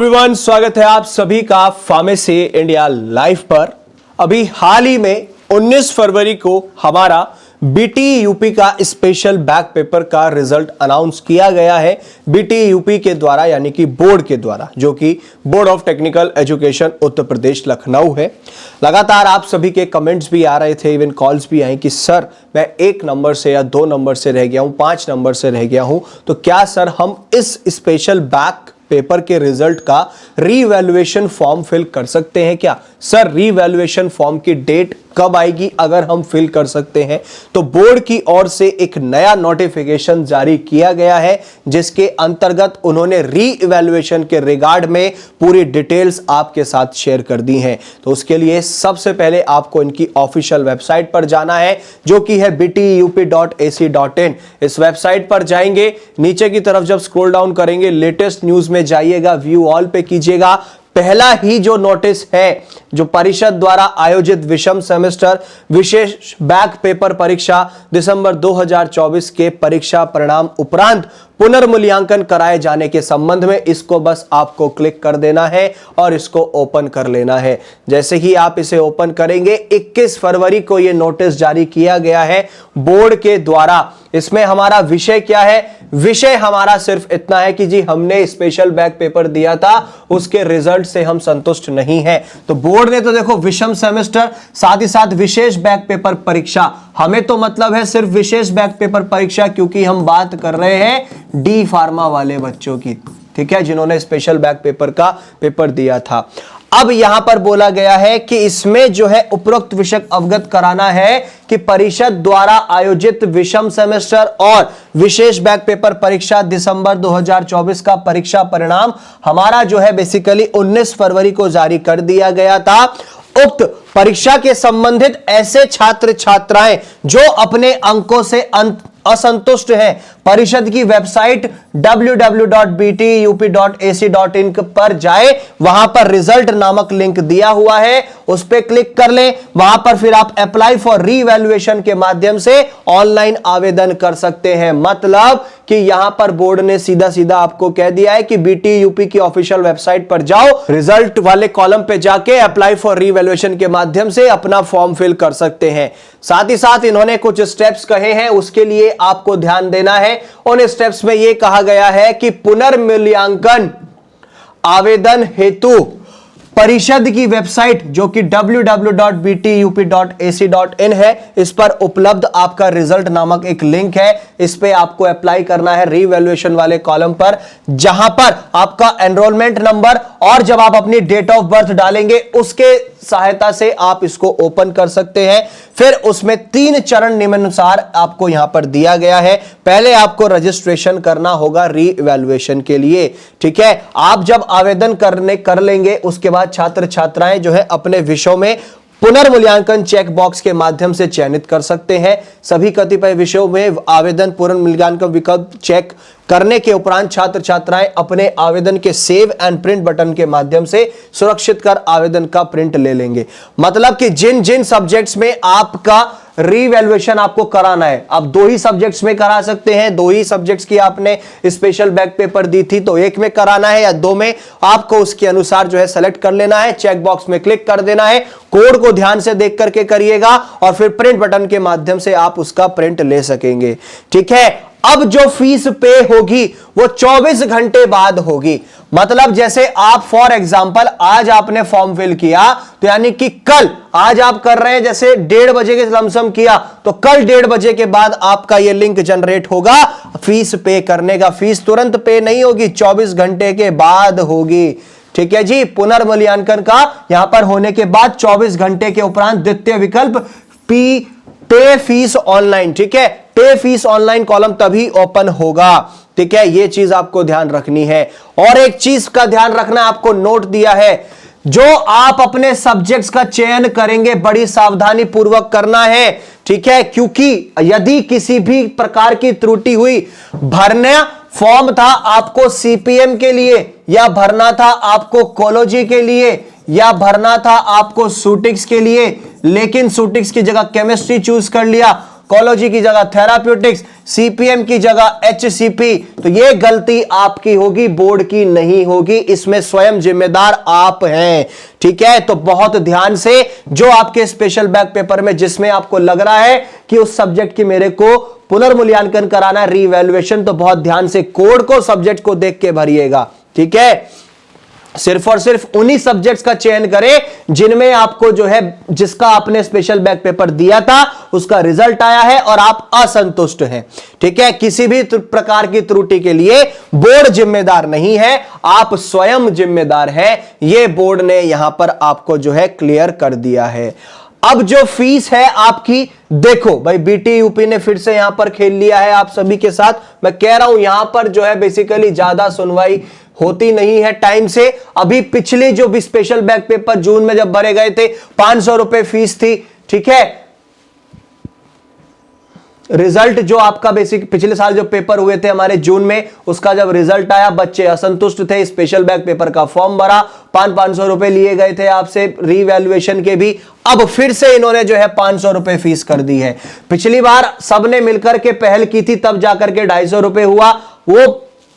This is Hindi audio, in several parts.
एवरीवन, स्वागत है आप सभी का फार्मेसी इंडिया लाइव पर। अभी हाल ही में 19 फरवरी को हमारा बीटी यूपी का स्पेशल बैक पेपर का रिजल्ट अनाउंस किया गया है बीटी यूपी के द्वारा, यानी कि बोर्ड के द्वारा, जो कि board of technical education Uttar Pradesh Lucknow है। लगातार आप सभी के कमेंट्स भी आ रहे थे, इवन कॉल्स भी आई कि सर मैं 1 नंबर से या 2 नंबर से रह गया हूं, 5 नंबर से रह गया हूं, तो क्या सर हम इस स्पेशल बैक पेपर के रिजल्ट का रीवैल्यूएशन फॉर्म फिल कर सकते हैं क्या? सर रीवैल्यूएशन फॉर्म की डेट कब आएगी? अगर हम फिल कर सकते हैं तो बोर्ड की ओर से एक नया नोटिफिकेशन जारी किया गया है, जिसके अंतर्गत उन्होंने रीवैल्यूएशन के रिगार्ड में पूरी डिटेल्स आपके साथ शेयर कर दी हैं। तो उसके लिए सबसे पहले आपको इनकी ऑफिशियल वेबसाइट पर जाना है, जो कि है btup.ac.in। इस वेबसाइट पर जाएंगे, नीचे की तरफ जब स्क्रॉल डाउन करेंगे लेटेस्ट न्यूज में जाइएगा, व्यू ऑल पे कीजिएगा। पहला ही जो नोटिस है, जो परिषद द्वारा आयोजित विषम सेमेस्टर विशेष बैक पेपर परीक्षा दिसंबर 2024 के परीक्षा परिणाम उपरांत पुनर्मूल्यांकन कराए जाने के संबंध में, इसको बस आपको क्लिक कर देना है और इसको ओपन कर लेना है। जैसे ही आप इसे ओपन करेंगे, 21 फरवरी को यह नोटिस जारी किया गया है बोर्ड के द्वारा। इसमें हमारा विषय क्या है? विषय हमारा सिर्फ इतना है कि जी हमने स्पेशल बैक पेपर दिया था, उसके रिजल्ट से हम संतुष्ट नहीं हैं। तो बोर्ड ने तो देखो विषम सेमेस्टर, साथ ही साथ विशेष बैक पेपर परीक्षा, हमें तो मतलब है सिर्फ विशेष बैक पेपर परीक्षा, क्योंकि हम बात कर रहे हैं डी फार्मा वाले बच्चों की, ठीक है, जिन्होंने स्पेशल बैक पेपर का पेपर दिया था। अब यहां पर बोला गया है कि इसमें जो है उपरोक्त विषय अवगत कराना है कि परिषद द्वारा आयोजित विषम सेमेस्टर और विशेष बैक पेपर परीक्षा दिसंबर 2024 का परीक्षा परिणाम हमारा जो है बेसिकली 19 फरवरी को जारी कर दिया गया था। उक्त परीक्षा के संबंधित ऐसे छात्र छात्राएं जो अपने अंकों से असंतुष्ट हैं, परिषद की वेबसाइट www.btup.ac.in पर जाए, वहां पर रिजल्ट नामक लिंक दिया हुआ है, उस पर क्लिक कर लें। वहां पर फिर आप अप्लाई फॉर रीवैल्यूएशन के माध्यम से ऑनलाइन आवेदन कर सकते हैं। मतलब कि यहां पर बोर्ड ने सीधा सीधा आपको कह दिया है कि बीटी यूपी की ऑफिशियल वेबसाइट पर जाओ, रिजल्ट वाले कॉलम पे जाके अप्लाई फॉर रीवैल्यूएशन के माध्यम से अपना फॉर्म फिल कर सकते हैं। साथ ही साथ इन्होंने कुछ स्टेप्स कहे हैं, उसके लिए आपको ध्यान देना है। उन स्टेप्स में यह कहा गया है कि पुनर्मूल्यांकन आवेदन हेतु परिषद की वेबसाइट, जो कि www.btup.ac.in है, इस पर उपलब्ध आपका रिजल्ट नामक एक लिंक है। इस पे आपको अप्लाई करना है रीवैल्यूएशन वाले कॉलम पर, जहां पर आपका एनरोलमेंट नंबर और जब आप अपनी डेट ऑफ बर्थ डालेंगे, उसके सहायता से आप इसको ओपन कर सकते हैं। फिर उसमें 3 चरण निम्नानुसार आपको यहां पर दिया गया है। पहले आपको रजिस्ट्रेशन करना होगा रीवैल्यूएशन के लिए, ठीक है। आप जब आवेदन कर लेंगे, उसके बाद छात्र छात्राएं जो है अपने विषयों में पुनर्मूल्यांकन चेक बॉक्स के माध्यम से चयनित कर सकते हैं। सभी कतिपय विषयों में आवेदन पुनर्मूल्यांकन विकल्प चेक करने के उपरांत छात्र छात्राएं अपने आवेदन के सेव एंड प्रिंट बटन के माध्यम से सुरक्षित कर आवेदन का प्रिंट ले लेंगे। मतलब कि जिन जिन सब्जेक्ट्स में आपका रीवैल्यूएशन आपको कराना है, आप 2 ही सब्जेक्ट्स में करा सकते हैं। 2 ही सब्जेक्ट्स की आपने स्पेशल बैक पेपर दी थी, तो 1 में कराना है या 2 में, आपको उसके अनुसार जो है सेलेक्ट कर लेना है, चेक बॉक्स में क्लिक कर देना है, कोड को ध्यान से देख करके करिएगा और फिर प्रिंट बटन के माध्यम से आप उसका प्रिंट ले सकेंगे, ठीक है। अब जो फीस पे होगी वो 24 घंटे बाद होगी। मतलब जैसे आप फॉर एग्जांपल आज आपने फॉर्म फिल किया, तो यानी कि कल, आज आप कर रहे हैं जैसे 1:30 बजे के लमसम किया, तो कल 1:30 बजे के बाद आपका ये लिंक जनरेट होगा फीस पे करने का। फीस तुरंत पे नहीं होगी, 24 घंटे के बाद होगी, ठीक है जी। पुनर्मूल्यांकन का यहां पर होने के बाद 24 घंटे के उपरांत द्वितीय विकल्प पे फीस ऑनलाइन, ठीक है, पे फीस ऑनलाइन कॉलम तभी ओपन होगा, ठीक है। यह चीज आपको ध्यान रखनी है। और एक चीज का ध्यान रखना, आपको नोट दिया है, जो आप अपने सब्जेक्ट्स का चयन करेंगे बड़ी सावधानी पूर्वक करना है, ठीक है, क्योंकि यदि किसी भी प्रकार की त्रुटि हुई, भरना फॉर्म था आपको सीपीएम के लिए, या भरना था आपको कोलोजी के लिए, या भरना था आपको सूटिक्स के लिए, लेकिन सूटिक्स की जगह केमिस्ट्री चूज कर लिया, साइकोलॉजी की जगह थेराप्यूटिक्स, सीपीएम की जगह एचसीपी, तो ये गलती आपकी होगी, बोर्ड की नहीं होगी, इसमें स्वयं जिम्मेदार आप हैं। ठीक है, तो बहुत ध्यान से जो आपके स्पेशल बैक पेपर में जिसमें आपको लग रहा है कि उस सब्जेक्ट की मेरे को पुनर्मूल्यांकन कराना है, रीवैल्यूएशन, तो बहुत ध्यान से कोड को, सब्जेक्ट को देख के भरिएगा। ठीक है, सिर्फ और सिर्फ उन्हीं सब्जेक्ट्स का चयन करें जिनमें आपको जो है, जिसका आपने स्पेशल बैक पेपर दिया था उसका रिजल्ट आया है और आप असंतुष्ट हैं। ठीक है, किसी भी प्रकार की त्रुटि के लिए बोर्ड जिम्मेदार नहीं है, आप स्वयं जिम्मेदार हैं। यह बोर्ड ने यहां पर आपको जो है क्लियर कर दिया है। अब जो फीस है आपकी, देखो भाई बीटी यूपी ने फिर से यहां पर खेल लिया है आप सभी के साथ। मैं कह रहा हूं यहां पर जो है बेसिकली ज्यादा सुनवाई होती नहीं है टाइम से। अभी पिछली जो भी स्पेशल बैक पेपर जून में जब भरे गए थे 500 रुपए फीस थी। ठीक है, रिजल्ट जो आपका बेसिक पिछले साल जो पेपर हुए थे हमारे जून में, उसका जब रिजल्ट आया बच्चे असंतुष्ट थे, स्पेशल बैक पेपर का फॉर्म भरा, 500 रुपए लिए गए थे आपसे रीवैल्यूएशन के भी। अब फिर से इन्होंने जो है 500 रुपए फीस कर दी है। पिछली बार सबने मिलकर के पहल की थी, तब जाकर के 250 रुपए हुआ, वो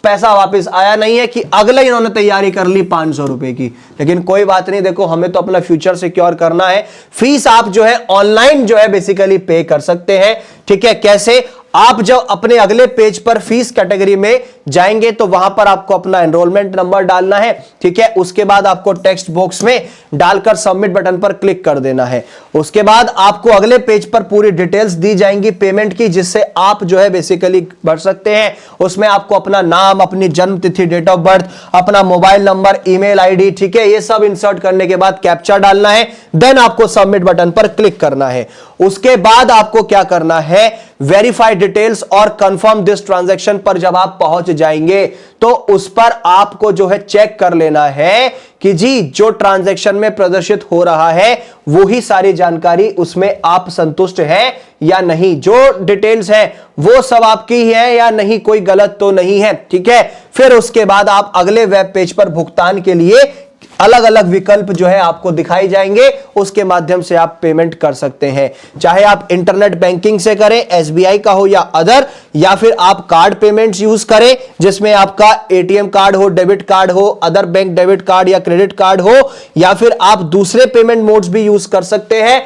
पैसा वापस आया नहीं है कि अगले इन्होंने तैयारी कर ली 500 रुपए की। लेकिन कोई बात नहीं, देखो हमें तो अपना फ्यूचर सिक्योर करना है। फीस आप जो है ऑनलाइन जो है बेसिकली पे कर सकते हैं। ठीक है, कैसे? आप जब अपने अगले पेज पर फीस कैटेगरी में जाएंगे तो वहां पर आपको अपना एनरोलमेंट नंबर डालना है। ठीक है, उसके बाद आपको टेक्स्ट बॉक्स में डालकर सबमिट बटन पर क्लिक कर देना है। उसके बाद आपको अगले पेज पर पूरी डिटेल्स दी जाएंगी पेमेंट की, जिससे आप जो है बेसिकली भर सकते हैं। उसमें आपको अपना नाम, अपनी जन्म तिथि, डेट ऑफ बर्थ, अपना मोबाइल नंबर, ईमेल आईडी, ठीक है, ये सब इंसर्ट करने के बाद कैप्चा डालना है। देन आपको सबमिट बटन पर क्लिक करना है। उसके बाद आपको क्या करना है, वेरीफाई डिटेल्स और कंफर्म दिस ट्रांजैक्शन पर जब आप पहुंच जाएंगे तो उस पर आपको जो है चेक कर लेना है कि जी जो ट्रांजैक्शन में प्रदर्शित हो रहा है वो ही सारी जानकारी, उसमें आप संतुष्ट हैं या नहीं, जो डिटेल्स है वो सब आपकी ही है या नहीं, कोई गलत तो नहीं है। ठीक है, फिर उसके बाद आप अगले वेब पेज पर भुगतान के लिए अलग अलग विकल्प जो है आपको दिखाई जाएंगे, उसके माध्यम से आप पेमेंट कर सकते हैं। चाहे आप इंटरनेट बैंकिंग से करें, एसबीआई का हो या अदर, या फिर आप कार्ड पेमेंट्स यूज करें जिसमें आपका एटीएम कार्ड हो, डेबिट कार्ड हो, अदर बैंक डेबिट कार्ड या क्रेडिट कार्ड हो, या फिर आप दूसरे पेमेंट मोड्स भी यूज कर सकते हैं,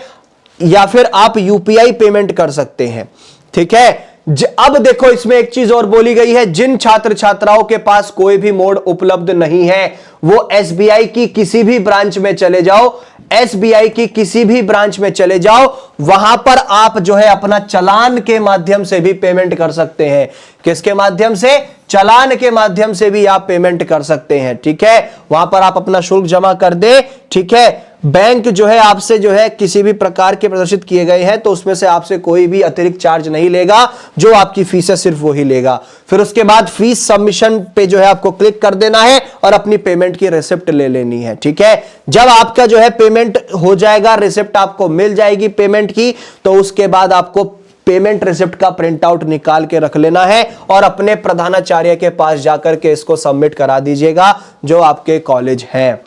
या फिर आप यूपीआई पेमेंट कर सकते हैं। ठीक है, अब देखो इसमें एक चीज और बोली गई है, जिन छात्र छात्राओं के पास कोई भी मोड उपलब्ध नहीं है वो एसबीआई की किसी भी ब्रांच में चले जाओ, एसबीआई की किसी भी ब्रांच में चले जाओ, वहां पर आप जो है अपना चालान के माध्यम से भी पेमेंट कर सकते हैं। किसके माध्यम से? चालान के माध्यम से भी आप पेमेंट कर सकते हैं। ठीक है, वहां पर आप अपना शुल्क जमा कर दे। ठीक है, बैंक जो है आपसे जो है किसी भी प्रकार के प्रदर्शित किए गए हैं तो उसमें से आपसे कोई भी अतिरिक्त चार्ज नहीं लेगा, जो आपकी फीस है सिर्फ वही लेगा। फिर उसके बाद फीस सबमिशन पे जो है आपको क्लिक कर देना है और अपनी पेमेंट की रिसिप्ट ले लेनी है। ठीक है, जब आपका जो है पेमेंट हो जाएगा, रिसिप्ट आपको मिल जाएगी पेमेंट की, तो उसके बाद आपको पेमेंट रिसिप्ट का प्रिंट आउट निकाल के रख लेना है और अपने प्रधानाचार्य के पास जाकर के इसको सबमिट करा दीजिएगा जो आपके कॉलेज है।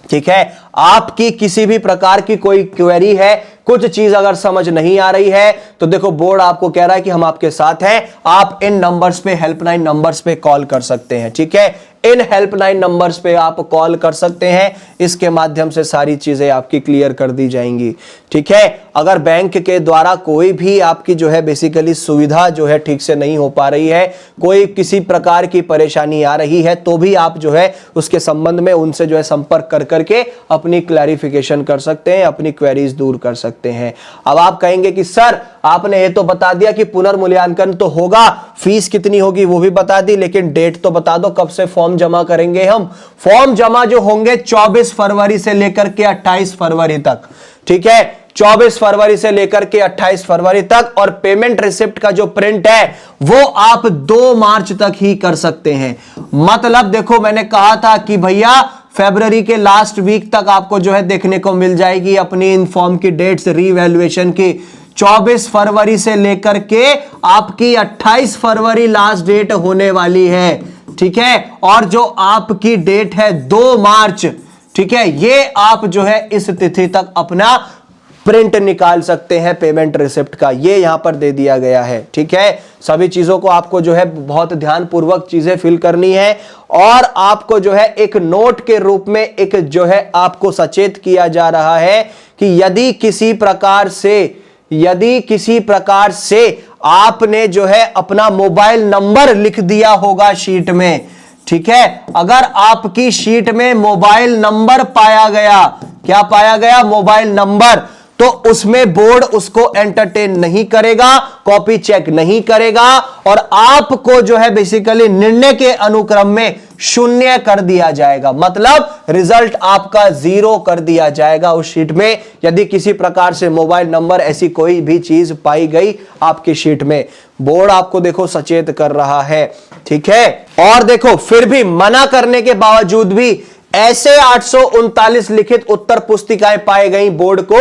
ठीक है, आपकी किसी भी प्रकार की कोई क्वेरी है, कुछ चीज अगर समझ नहीं आ रही है तो देखो बोर्ड आपको कह रहा है कि हम आपके साथ हैं, आप इन नंबर्स पे, हेल्पलाइन नंबर्स पे कॉल कर सकते हैं। ठीक है, इन हेल्पलाइन नंबर्स पे आप कॉल कर सकते हैं, इसके माध्यम से सारी चीजें आपकी क्लियर कर दी जाएंगी। ठीक है, अगर बैंक के द्वारा कोई भी आपकी जो है बेसिकली सुविधा जो है ठीक से नहीं हो पा रही है, कोई किसी प्रकार की परेशानी आ रही है, तो भी आप जो है उसके संबंध में उनसे जो है संपर्क कर करके अपनी क्लैरिफिकेशन कर सकते हैं, अपनी क्वेरीज दूर कर सकते हैं। अब आप कहेंगे कि सर आपने ये तो बता दिया कि पुनर्मूल्यांकन तो होगा, फीस कितनी होगी वो भी बता दी, लेकिन डेट तो बता दो कब से फॉर्म जमा करेंगे हम। फॉर्म जमा जो होंगे 24 फरवरी से लेकर के 28 फरवरी तक। ठीक है, 24 फरवरी से लेकर के 28 फरवरी तक, और पेमेंट रिसिप्ट का जो प्रिंट है वो आप 2 मार्च तक ही कर सकते हैं। मतलब देखो मैंने कहा था कि भैया फरवरी के लास्ट वीक तक आपको जो है देखने को मिल जाएगी अपनी इन फॉर्म की डेट्स रीवैल्यूएशन की। 24 फरवरी से लेकर के आपकी 28 फरवरी लास्ट डेट होने वाली है। ठीक है, और जो आपकी डेट है 2 मार्च, ठीक है, ये आप जो है इस तिथि तक अपना प्रिंट निकाल सकते हैं पेमेंट रिसिप्ट का, ये यहां पर दे दिया गया है। ठीक है, सभी चीजों को आपको जो है बहुत ध्यानपूर्वक चीजें फिल करनी है और आपको जो है एक नोट के रूप में एक जो है आपको सचेत किया जा रहा है कि यदि किसी प्रकार से आपने जो है अपना मोबाइल नंबर लिख दिया होगा शीट में, ठीक है, अगर आपकी शीट में मोबाइल नंबर पाया गया, क्या पाया गया, मोबाइल नंबर, तो उसमें बोर्ड उसको एंटरटेन नहीं करेगा, कॉपी चेक नहीं करेगा और आपको जो है बेसिकली निर्णय के अनुक्रम में 0 कर दिया जाएगा, मतलब रिजल्ट आपका 0 कर दिया जाएगा उस शीट में यदि किसी प्रकार से मोबाइल नंबर ऐसी कोई भी चीज पाई गई आपकी शीट में। बोर्ड आपको देखो सचेत कर रहा है। ठीक है, और देखो फिर भी मना करने के बावजूद भी ऐसे 839 लिखित उत्तर पुस्तिकाएं पाई गई बोर्ड को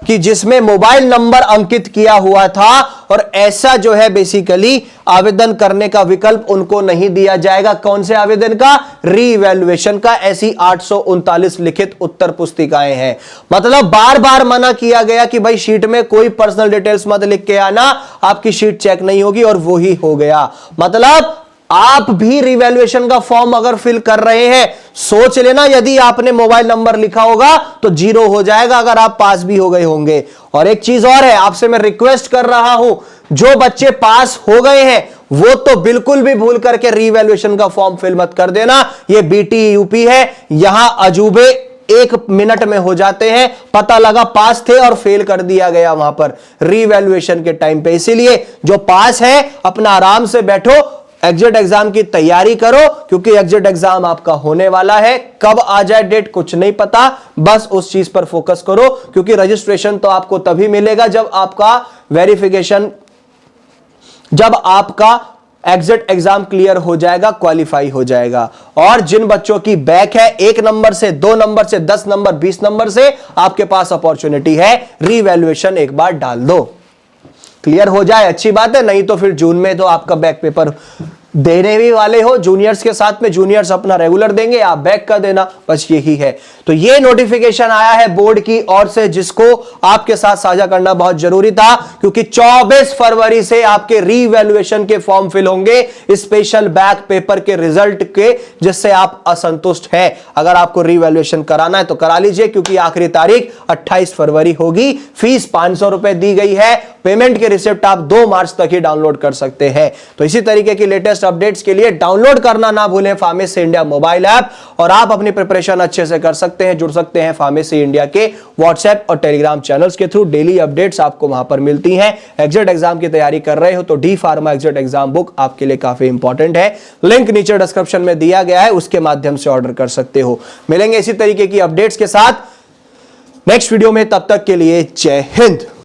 कि जिसमें मोबाइल नंबर अंकित किया हुआ था और ऐसा जो है बेसिकली आवेदन करने का विकल्प उनको नहीं दिया जाएगा। कौन से आवेदन का, रीवैल्यूएशन का। ऐसी 839 लिखित उत्तर पुस्तिकाएं हैं, मतलब बार बार मना किया गया कि भाई शीट में कोई पर्सनल डिटेल्स मत लिख के आना, आपकी शीट चेक नहीं होगी, और वो ही हो गया। मतलब आप भी रिवैल्यूएशन का फॉर्म अगर फिल कर रहे हैं, सोच लेना यदि आपने मोबाइल नंबर लिखा होगा तो 0 हो जाएगा अगर आप पास भी हो गए होंगे। और एक चीज और है, आपसे मैं रिक्वेस्ट कर रहा हूं, जो बच्चे पास हो गए हैं वो तो बिल्कुल भी भूल करके रिवैल्यूएशन का फॉर्म फिल मत कर देना। ये बीटी यूपी है, यहां अजूबे 1 मिनट में हो जाते हैं, पता लगा पास थे और फेल कर दिया गया वहां पर रिवैल्यूएशन के टाइम पे। इसीलिए जो पास है अपना आराम से बैठो, एग्जिट एग्जाम की तैयारी करो, क्योंकि एग्जिट एग्जाम आपका होने वाला है। कब आ जाए डेट कुछ नहीं पता, बस उस चीज पर फोकस करो, क्योंकि रजिस्ट्रेशन तो आपको तभी मिलेगा जब आपका वेरिफिकेशन, जब आपका एग्जिट एग्जाम क्लियर हो जाएगा, क्वालिफाई हो जाएगा। और जिन बच्चों की बैक है 1 नंबर से, 2 नंबर से, 10 नंबर, 20 नंबर से, आपके पास अपॉर्चुनिटी है, रीवैल्यूएशन एक बार डाल दो, क्लियर हो जाए अच्छी बात है, नहीं तो फिर जून में तो आपका बैक पेपर देने भी वाले हो जूनियर्स के साथ में, जूनियर्स अपना रेगुलर देंगे, आप बैक का देना, बस यही है। तो ये नोटिफिकेशन आया है बोर्ड की ओर से, जिसको आपके साथ साझा करना बहुत जरूरी था, क्योंकि 24 फरवरी से आपके रीवैल्यूएशन के फॉर्म फिल होंगे स्पेशल बैक पेपर के रिजल्ट के, जिससे आप असंतुष्ट हैं। अगर आपको रीवैल्यूएशन कराना है तो करा लीजिए, क्योंकि आखिरी तारीख 28 फरवरी होगी। फीस 500 रुपए दी गई है, पेमेंट के रिसिप्ट आप 2 मार्च तक ही डाउनलोड कर सकते हैं। तो इसी तरीके की लेटेस्ट अपडेट्स के लिए डाउनलोड करना ना भूलें फार्मेसी इंडिया मोबाइल ऐप, और आप अपनी प्रिपरेशन अच्छे से कर सकते हैं, जुड़ सकते हैं फार्मेसी इंडिया के व्हाट्सएप और टेलीग्राम चैनल्स के थ्रू। डेली अपडेट्स आपको वहां पर मिलती हैं। एग्जिट एग्जाम की तैयारी कर रहे हो तो D pharma exit exam book आपके लिए काफी इंपॉर्टेंट है, लिंक नीचे डिस्क्रिप्शन में दिया गया है, उसके माध्यम से ऑर्डर कर सकते हो। मिलेंगे इसी तरीके की अपडेट्स के साथ नेक्स्ट वीडियो में, तब तक के लिए जय हिंद।